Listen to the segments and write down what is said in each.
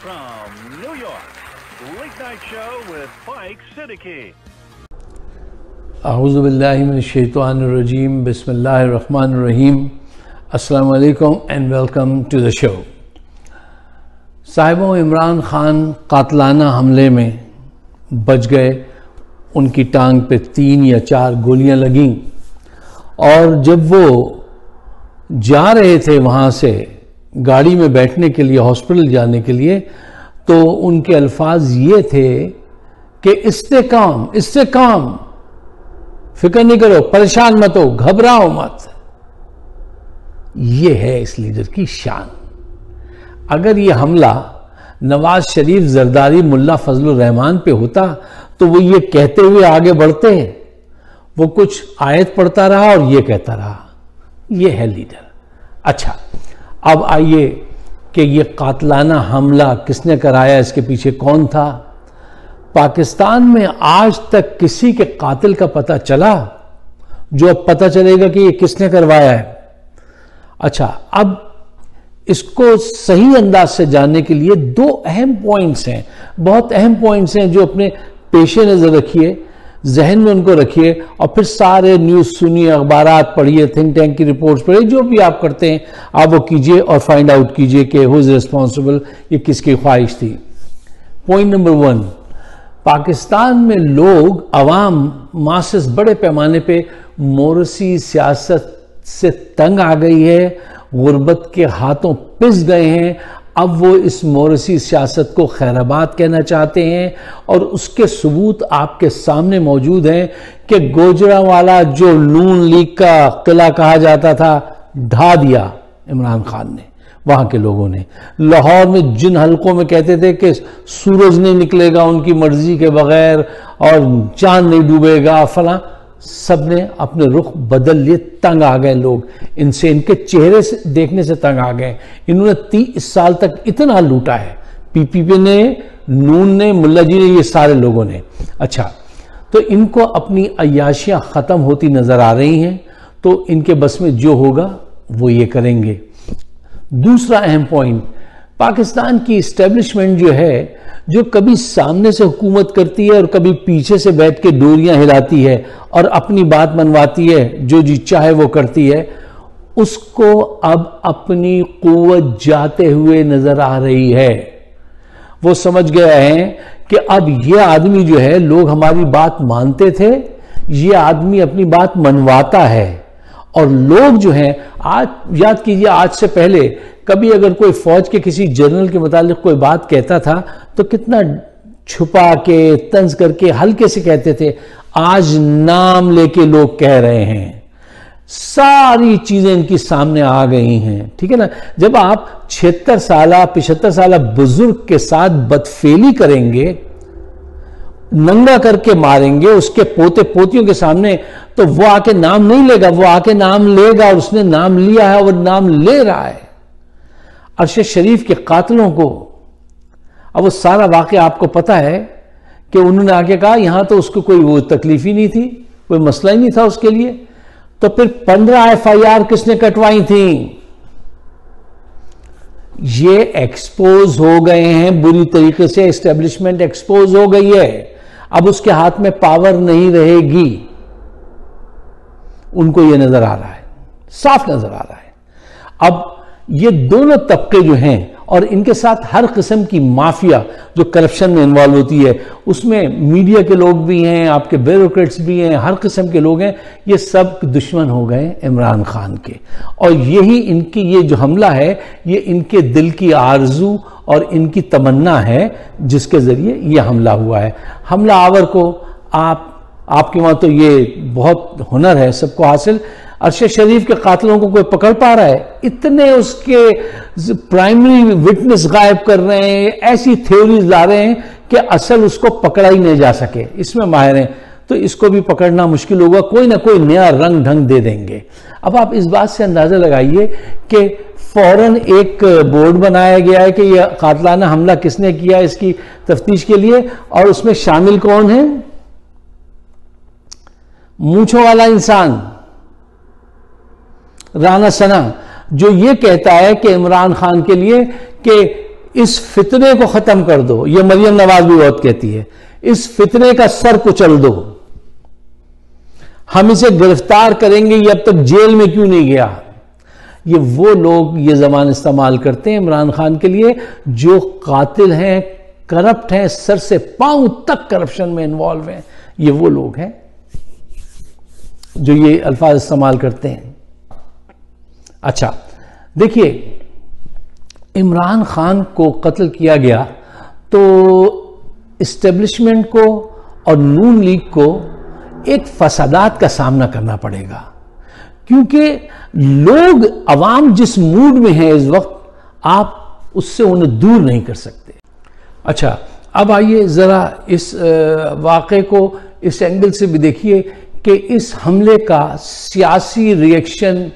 From New York, Late Night Show with Mike Siddiqui. A'udhu billahi minash shaitanir rajim. Bismillahir rahmanir rahim. Assalamu alaikum and welcome to the show. साहिबों, Imran Khan कातलाना हमले में बच गए। उनकी टांग पे 3 या 4 गोलियां लगीं और जब वो जा रहे थे वहाँ से गाड़ी में बैठने के लिए, हॉस्पिटल जाने के लिए, तो उनके अल्फाज ये थे कि इस्तेकाम, फिक्र नहीं करो, परेशान मत हो, घबराओ मत। ये है इस लीडर की शान। अगर ये हमला नवाज शरीफ, जरदारी, मुल्ला फजलुर रहमान पे होता तो वो ये कहते हुए आगे बढ़ते, वो कुछ आयत पढ़ता रहा और ये कहता रहा। ये है लीडर। अच्छा, अब आइए कि ये कातलाना हमला किसने कराया, इसके पीछे कौन था। पाकिस्तान में आज तक किसी के कातिल का पता चला? जो अब पता चलेगा कि ये किसने करवाया है। अच्छा, अब इसको सही अंदाज से जानने के लिए 2 अहम पॉइंट्स हैं, बहुत अहम पॉइंट्स हैं, जो अपने पेशे नजर रखिए, जहन में उनको रखिए और फिर सारे न्यूज़ सुनिए, अखबारात पढ़िए, थिंक टैंक की रिपोर्ट्स पढ़िए, जो भी आप करते हैं आप वो कीजिए और फाइंड आउट कीजिए कि हु इज रिस्पॉन्सिबल, ये किसकी ख्वाहिश थी। पॉइंट नंबर 1, पाकिस्तान में लोग, अवाम, मासेस बड़े पैमाने पे मोरसी सियासत से तंग आ गई है, गुर्बत के हाथों पिस गए हैं। अब वो इस मोरसी सियासत को खैराबाद कहना चाहते हैं और उसके सबूत आपके सामने मौजूद हैं कि गोजरावाला, जो नून लीग का किला कहा जाता था, ढा दिया इमरान खान ने, वहां के लोगों ने। लाहौर में जिन हलकों में कहते थे कि सूरज नहीं निकलेगा उनकी मर्जी के बगैर और चांद नहीं डूबेगा, फला, सबने अपने रुख बदल लिए। तंग आ गए लोग इनसे, इनके चेहरे से देखने से तंग आ गए। इन्होंने 30 साल तक इतना लूटा है, पीपीपी ने, नून ने, मुल्ला जी ने, ये सारे लोगों ने। अच्छा, तो इनको अपनी अय्याशियां खत्म होती नजर आ रही हैं, तो इनके बस में जो होगा वो ये करेंगे। दूसरा अहम पॉइंट, पाकिस्तान की इस्टेब्लिशमेंट जो है, जो कभी सामने से हुकूमत करती है और कभी पीछे से बैठ के डोरियां हिलाती है और अपनी बात मनवाती है, जो जी चाहे वो करती है, उसको अब अपनी कुव्वत जाते हुए नजर आ रही है। वो समझ गया है कि अब ये आदमी जो है, लोग हमारी बात मानते थे, ये आदमी अपनी बात मनवाता है। और लोग जो हैं, आज याद कीजिए, आज से पहले कभी अगर कोई फौज के किसी जनरल के मुतालिक कोई बात कहता था तो कितना छुपा के, तंज करके, हल्के से कहते थे। आज नाम लेके लोग कह रहे हैं, सारी चीजें इनकी सामने आ गई हैं। ठीक है ना। जब आप 76 साल 75 साल बुजुर्ग के साथ बदफेली करेंगे, नंगा करके मारेंगे उसके पोते पोतियों के सामने, तो वो आके नाम नहीं लेगा, वो आके नाम लेगा और उसने नाम लिया है और नाम ले रहा है। अरशद शरीफ के कातिलों को, अब वो सारा वाकया आपको पता है कि उन्होंने आके कहा यहां तो उसको कोई वो तकलीफ ही नहीं थी, कोई मसला ही नहीं था उसके लिए। तो फिर 15 FIR किसने कटवाई थी? ये एक्सपोज हो गए हैं बुरी तरीके से, एस्टेब्लिशमेंट एक्सपोज हो गई है। अब उसके हाथ में पावर नहीं रहेगी, उनको ये नजर आ रहा है, साफ नजर आ रहा है। अब ये दोनों तबके जो हैं और इनके साथ हर किस्म की माफिया जो करप्शन में इन्वॉल्व होती है, उसमें मीडिया के लोग भी हैं, आपके ब्यूरोक्रेट्स भी हैं, हर किस्म के लोग हैं, ये सब दुश्मन हो गए इमरान खान के। और यही इनकी ये जो हमला है, ये इनके दिल की आरजू और इनकी तमन्ना है, जिसके जरिए ये हमला हुआ है। हमला आवर को आपके वहां तो ये बहुत हुनर है सबको हासिल। अरशद शरीफ के कातिलों को कोई पकड़ पा रहा है? इतने उसके प्राइमरी विटनेस गायब कर रहे हैं, ऐसी थ्योरीज ला रहे हैं कि असल उसको पकड़ा ही नहीं जा सके। इसमें माहिर हैं, तो इसको भी पकड़ना मुश्किल होगा, कोई ना कोई नया रंग ढंग दे देंगे। अब आप इस बात से अंदाजा लगाइए कि फौरन एक बोर्ड बनाया गया है कि यह कातलाना हमला किसने किया, इसकी तफ्तीश के लिए, और उसमें शामिल कौन है? मूंछों वाला इंसान राना सना, जो ये कहता है कि इमरान खान के लिए कि इस फितने को खत्म कर दो। ये मरियम नवाज भी बहुत कहती है, इस फितने का सर कुचल दो। हम इसे गिरफ्तार करेंगे, ये अब तक जेल में क्यों नहीं गया। ये वो लोग ये जबान इस्तेमाल करते हैं इमरान खान के लिए जो कातिल हैं, करप्ट हैं, सर से पांव तक करप्शन में इन्वॉल्व हैं। ये वो लोग हैं जो ये अल्फाज इस्तेमाल करते हैं। अच्छा देखिए, इमरान खान को कत्ल किया गया तो इस्टेब्लिशमेंट को और नून लीग को एक फसादात का सामना करना पड़ेगा, क्योंकि लोग, अवाम जिस मूड में है इस वक्त, आप उससे उन्हें दूर नहीं कर सकते। अच्छा, अब आइए जरा इस वाक़े को इस एंगल से भी देखिए कि इस हमले का सियासी रिएक्शन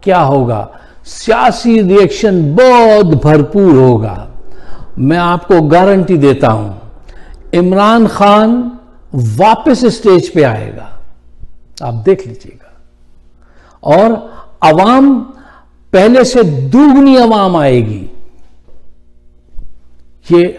क्या होगा। सियासी रिएक्शन बहुत भरपूर होगा, मैं आपको गारंटी देता हूं। इमरान खान वापस स्टेज पे आएगा, आप देख लीजिएगा, और अवाम पहले से दुगनी अवाम आएगी। ये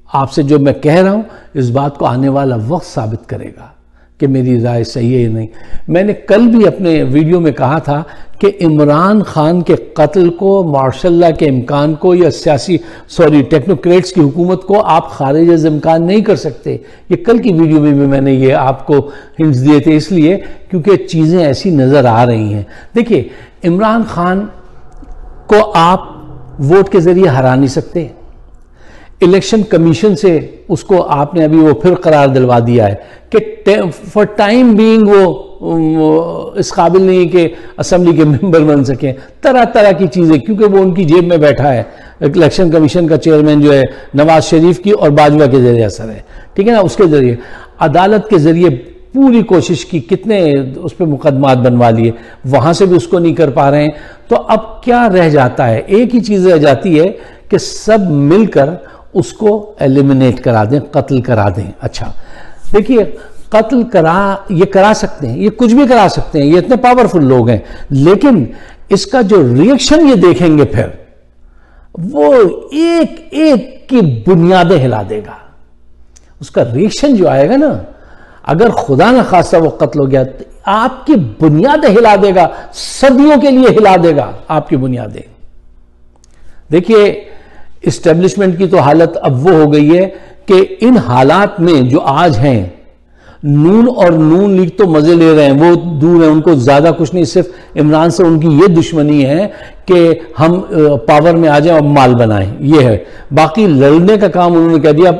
आपसे जो मैं कह रहा हूं, इस बात को आने वाला वक्त साबित करेगा कि मेरी राय सही है या नहीं। मैंने कल भी अपने वीडियो में कहा था कि इमरान खान के कत्ल को, मार्शल लॉ के इम्कान को, या टेक्नोक्रेट्स की हुकूमत को आप खारिज इम्कान नहीं कर सकते। ये कल की वीडियो में भी मैंने ये आपको हिंट्स दिए थे, इसलिए क्योंकि चीज़ें ऐसी नज़र आ रही हैं। देखिए, इमरान खान को आप वोट के ज़रिए हरा नहीं सकते। इलेक्शन कमीशन से उसको आपने अभी वो फिर करार दिलवा दिया है कि फॉर टाइम बीइंग वो इस काबिल नहीं है कि असेंबली के मेंबर बन सकें। तरह तरह की चीज़ें, क्योंकि वो उनकी जेब में बैठा है। इलेक्शन कमीशन का चेयरमैन जो है नवाज शरीफ की और बाजवा के जरिए असर है, ठीक है ना। उसके जरिए अदालत के जरिए पूरी कोशिश की, कितने उस पर मुकदमात बनवा लिए, वहां से भी उसको नहीं कर पा रहे हैं। तो अब क्या रह जाता है, एक ही चीज़ रह जाती है कि सब मिलकर उसको एलिमिनेट करा दें, कत्ल करा दें। अच्छा देखिए, कत्ल ये करा सकते हैं, ये कुछ भी करा सकते हैं, ये इतने पावरफुल लोग हैं, लेकिन इसका जो रिएक्शन ये देखेंगे फिर वो एक एक की बुनियादें हिला देगा। उसका रिएक्शन जो आएगा ना, अगर खुदा न खासा वो कत्ल हो गया तो आपकी बुनियादें हिला देगा, सदियों के लिए हिला देगा आपकी बुनियादें। देखिए, इस्टेब्लिशमेंट की तो हालत अब वो हो गई है कि इन हालात में जो आज हैं, नून और नून लीग तो मजे ले रहे हैं, वो दूर है, उनको ज्यादा कुछ नहीं, सिर्फ इमरान से उनकी ये दुश्मनी है कि हम पावर में आ जाएं और माल बनाएं, ये है। बाकी लड़ने का काम उन्होंने कह दिया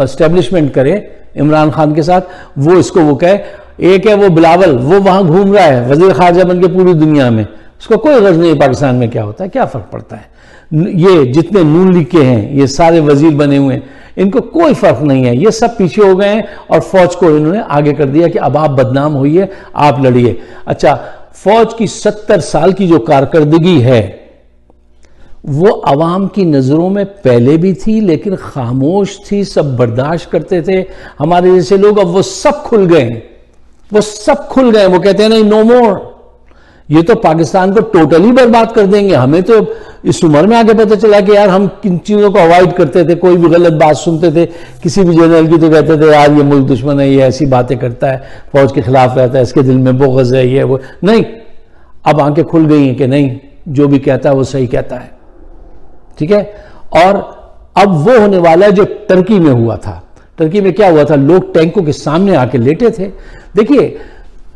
एस्टेब्लिशमेंट करे इमरान खान के साथ। वो इसको वो कहे, एक है वो बिलावल, वो वहां घूम रहा है वजीर खारजा बन के पूरी दुनिया में, उसको कोई गर्ज नहीं पाकिस्तान में क्या होता है, क्या फर्क पड़ता है। ये जितने नून लीग के हैं, ये सारे वजीर बने हुए हैं, इनको कोई फर्क नहीं है, ये सब पीछे हो गए हैं और फौज को इन्होंने आगे कर दिया कि अब आप बदनाम होइए, आप लड़िए। अच्छा, फौज की 70 साल की जो कारकर्दगी है वो अवाम की नजरों में पहले भी थी, लेकिन खामोश थी, सब बर्दाश्त करते थे हमारे जैसे लोग। अब वो सब खुल गए, वो सब खुल गए, वो कहते हैं नहीं, नो मोर, ये तो पाकिस्तान को टोटली बर्बाद कर देंगे। हमें तो इस उम्र में आगे पता चला कि यार हम किन चीजों को अवॉइड करते थे, कोई भी गलत बात सुनते थे किसी भी जनरल की तो कहते थे यार ये मुल्क दुश्मन है, ये ऐसी बातें करता है, फौज के खिलाफ रहता है, इसके दिल में बुग़्ज़ है, ये वो। नहीं, अब आंखें खुल गई हैं कि नहीं, जो भी कहता है वो सही कहता है, ठीक है। और अब वो होने वाला है जो टर्की में हुआ था। टर्की में क्या हुआ था, लोग टैंकों के सामने आके लेटे थे। देखिए,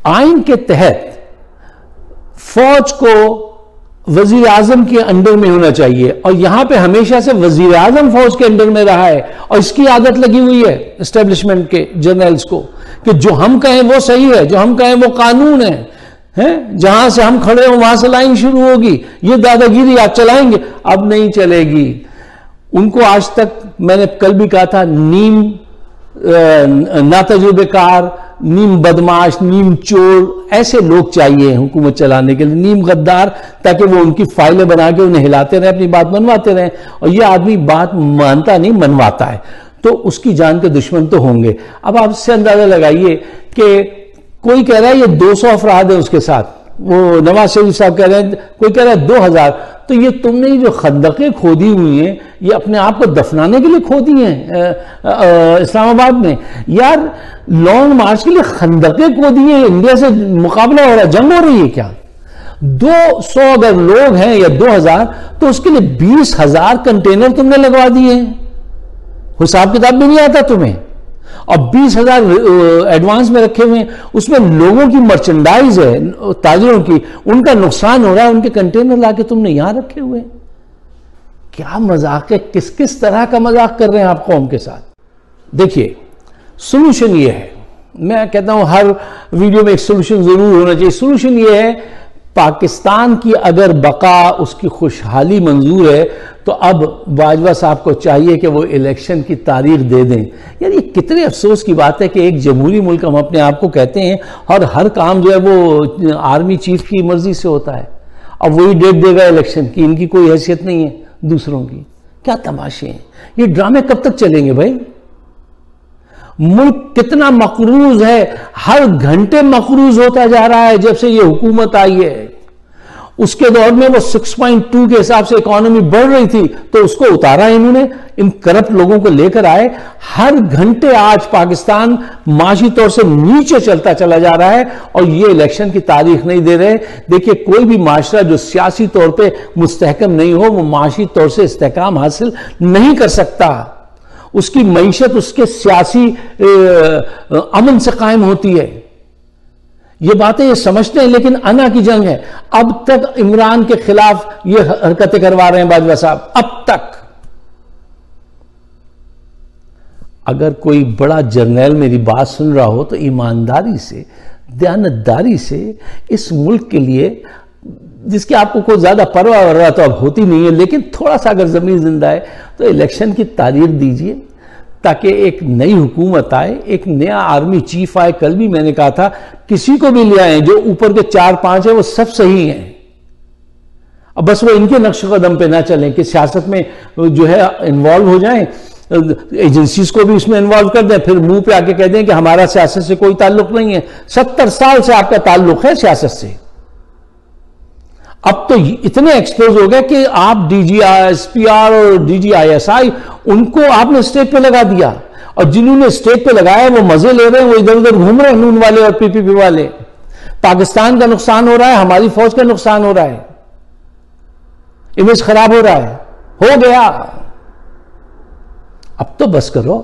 आइन के तहत फौज को वजीर आजम के अंडर में होना चाहिए, और यहां पे हमेशा से वजीर आजम फौज के अंडर में रहा है, और इसकी आदत लगी हुई है एस्टेब्लिशमेंट के जर्नल्स को कि जो हम कहें वो सही है, जो हम कहें वो कानून है, जहां से हम खड़े हो वहां से लाइन शुरू होगी, ये दादागिरी आप चलाएंगे, अब नहीं चलेगी। उनको आज तक, मैंने कल भी कहा था, नीम नातजुर्बेकार, नीम बदमाश, नीम चोर, ऐसे लोग चाहिए हुकूमत चलाने के लिए, नीम गद्दार, ताकि वो उनकी फाइलें बना के उन्हें हिलाते रहे, अपनी बात मनवाते रहे। और ये आदमी बात मानता नहीं, मनवाता है, तो उसकी जान के दुश्मन तो होंगे। अब आप इससे अंदाजा लगाइए कि कोई कह रहा है ये 200 अफराद है उसके साथ, वो नवाज शरीफ साहब कह रहे हैं, कोई कह रहा है 2000। तो ये तुमने जो खंदकें खोदी हुई हैं ये अपने आप को दफनाने के लिए खोदी हैं इस्लामाबाद में। यार लॉन्ग मार्च के लिए खंदकें खोदी हैं, इंडिया से मुकाबला हो रहा है, जंग हो रही है क्या? 200 अगर लोग हैं या 2000 तो उसके लिए 20,000 कंटेनर तुमने लगवा दिए हैं, हिसाब किताब भी नहीं आता तुम्हें। और 20,000 एडवांस में रखे हुए हैं, उसमें लोगों की मर्चेंडाइज है, ताजिरों की, उनका नुकसान हो रहा है, उनके कंटेनर लाके तुमने यहां रखे हुए हैं। क्या मजाक है, किस किस तरह का मजाक कर रहे हैं आप कौम के साथ? देखिए सोल्यूशन ये है, मैं कहता हूं हर वीडियो में एक सोल्यूशन जरूर होना चाहिए। सोल्यूशन ये है, पाकिस्तान की अगर बका, उसकी खुशहाली मंजूर है तो अब बाजवा साहब को चाहिए कि वो इलेक्शन की तारीख दे दें। यार ये कितने अफसोस की बात है कि एक जमहूरी मुल्क हम अपने आप को कहते हैं और हर काम जो है वो आर्मी चीफ की मर्जी से होता है। अब वही डेट देगा इलेक्शन की, इनकी कोई हैसियत नहीं है दूसरों की। क्या तमाशे हैं, ये ड्रामे कब तक चलेंगे भाई? मुल्क कितना मकरूज है, हर घंटे मकरूज होता जा रहा है जब से ये हुकूमत आई है। उसके दौर में वो 6.2 के हिसाब से इकोनॉमी बढ़ रही थी तो उसको उतारा इन्होंने, इन करप्ट लोगों को लेकर आए। हर घंटे आज पाकिस्तान माशी तौर से नीचे चलता चला जा रहा है और ये इलेक्शन की तारीख नहीं दे रहे। देखिए कोई भी माशरा जो सियासी तौर पे मुस्तहकम नहीं हो वो माशी तौर से इस्तेहकाम हासिल नहीं कर सकता। उसकी मईशत उसके सियासी अमन से कायम होती है। ये बातें ये समझते हैं, लेकिन अना की जंग है। अब तक इमरान के खिलाफ ये हरकतें करवा रहे हैं बाजवा साहब, अब तक। अगर कोई बड़ा जर्नैल मेरी बात सुन रहा हो तो ईमानदारी से, दयानतदारी से इस मुल्क के लिए, जिसकी आपको कोई ज्यादा परवाह वरवाह तो अब होती नहीं है, लेकिन थोड़ा सा अगर जमीन जिंदा है तो इलेक्शन की तारीख दीजिए ताकि एक नई हुकूमत आए, एक नया आर्मी चीफ आए। कल भी मैंने कहा था किसी को भी ले आए, जो ऊपर के 4-5 है वो सब सही हैं। अब बस वो इनके नक्श कदम पे ना चलें कि सियासत में जो है इन्वॉल्व हो जाएं, एजेंसीज को भी इसमें इन्वॉल्व कर दें, फिर मुंह पे आके कह दें कि हमारा सियासत से कोई ताल्लुक नहीं है। 70 साल से आपका ताल्लुक है सियासत से। अब तो इतने एक्सपोज हो गए कि आप डीजीआई, एसपीआर और डीजीआईएसआई उनको आपने स्टेज पे लगा दिया, और जिन्होंने स्टेज पे लगाया वो मजे ले रहे हैं, वो इधर उधर घूम रहे हैं, नून वाले और पीपीपी वाले। पाकिस्तान का नुकसान हो रहा है, हमारी फौज का नुकसान हो रहा है, इमेज खराब हो रहा है। हो गया, अब तो बस करो,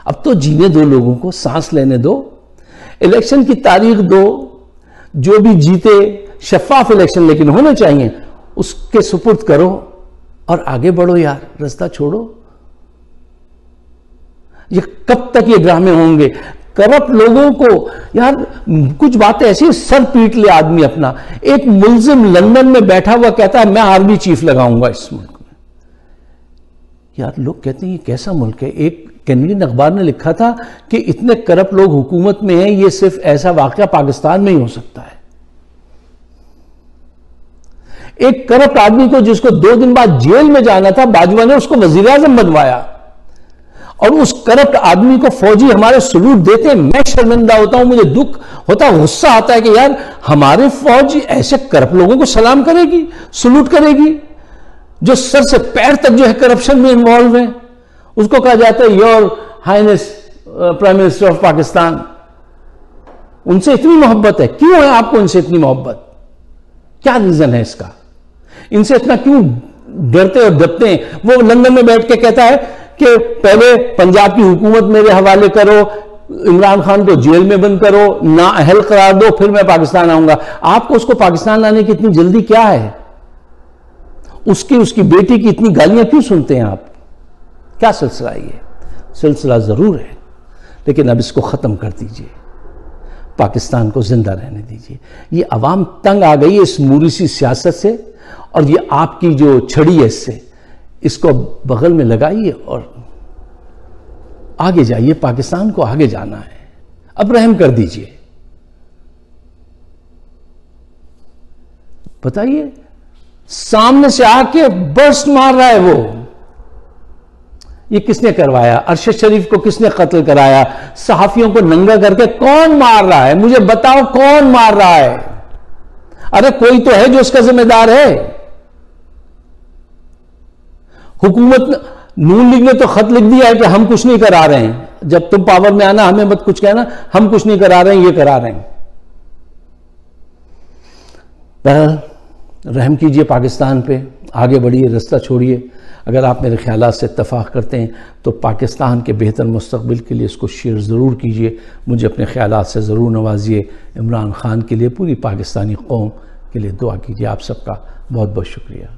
अब तो जीने दो लोगों को, सांस लेने दो, इलेक्शन की तारीख दो, जो भी जीते शफाफ इलेक्शन लेकिन होने चाहिए, उसके सुपुर्द करो और आगे बढ़ो यार, रास्ता छोड़ो। ये कब तक ये ड्रामे होंगे? करप्ट लोगों को यार कुछ बातें ऐसी, सर पीट ले आदमी अपना। एक मुल्जिम लंदन में बैठा हुआ कहता है मैं आर्मी चीफ लगाऊंगा इस मुल्क में। यार लोग कहते हैं ये कैसा मुल्क है? एक कैनेडियन अखबार ने लिखा था कि इतने करप्ट लोग हुकूमत में हैं, ये सिर्फ ऐसा वाकया पाकिस्तान में ही हो सकता है। एक करप्ट आदमी को जिसको 2 दिन बाद जेल में जाना था, बाजवा ने उसको वजीर आजम बनवाया, और उस करप्ट आदमी को फौजी हमारे सलूट देते हैं। मैं शर्मिंदा होता हूं, मुझे दुख होता है, गुस्सा आता है कि यार हमारे फौज ऐसे करप्ट लोगों को सलाम करेगी, सलूट करेगी, जो सर से पैर तक जो है करप्शन में इन्वॉल्व है। उसको कहा जाता है your highness prime minister of Pakistan. उनसे इतनी मोहब्बत है, क्यों है आपको इनसे इतनी मोहब्बत? क्या रीजन है इसका? इनसे इतना क्यों डरते और दबते हैं? वो लंदन में बैठ के कहता है कि पहले पंजाब की हुकूमत मेरे हवाले करो, इमरान खान को जेल में बंद करो, ना अहल करार दो, फिर मैं पाकिस्तान आऊंगा। आपको उसको पाकिस्तान लाने की इतनी जल्दी क्या है? उसकी बेटी की इतनी गालियां क्यों सुनते हैं आप? क्या सिलसिला है ये? सिलसिला जरूर है, लेकिन अब इसको खत्म कर दीजिए, पाकिस्तान को जिंदा रहने दीजिए। ये अवाम तंग आ गई है इस मूरीसी सियासत से, और ये आपकी जो छड़ी है इससे, इसको बगल में लगाइए और आगे जाइए। पाकिस्तान को आगे जाना है, अब रहम कर दीजिए। बताइए, सामने से आके बर्स्ट मार रहा है वो। ये किसने करवाया? अरशद शरीफ को किसने कत्ल कराया? सहाफियों को नंगा करके कौन मार रहा है? मुझे बताओ कौन मार रहा है? अरे कोई तो है जो उसका जिम्मेदार है। हुकूमत नून लीग ने तो खत लिख दिया है कि हम कुछ नहीं करा रहे हैं, जब तुम पावर में आना हमें मत कुछ कहना, हम कुछ नहीं करा रहे हैं, ये करा रहे हैं। बहरहाल रहम कीजिए पाकिस्तान पे, आगे बढ़िए, रास्ता छोड़िए। अगर आप मेरे ख्यालात से इत्तफाक करते हैं तो पाकिस्तान के बेहतर मुस्तकबिल के लिए इसको शेयर ज़रूर कीजिए, मुझे अपने ख्यालात से ज़रूर नवाजिए। इमरान खान के लिए, पूरी पाकिस्तानी कौम के लिए दुआ कीजिए। आप सबका बहुत बहुत शुक्रिया।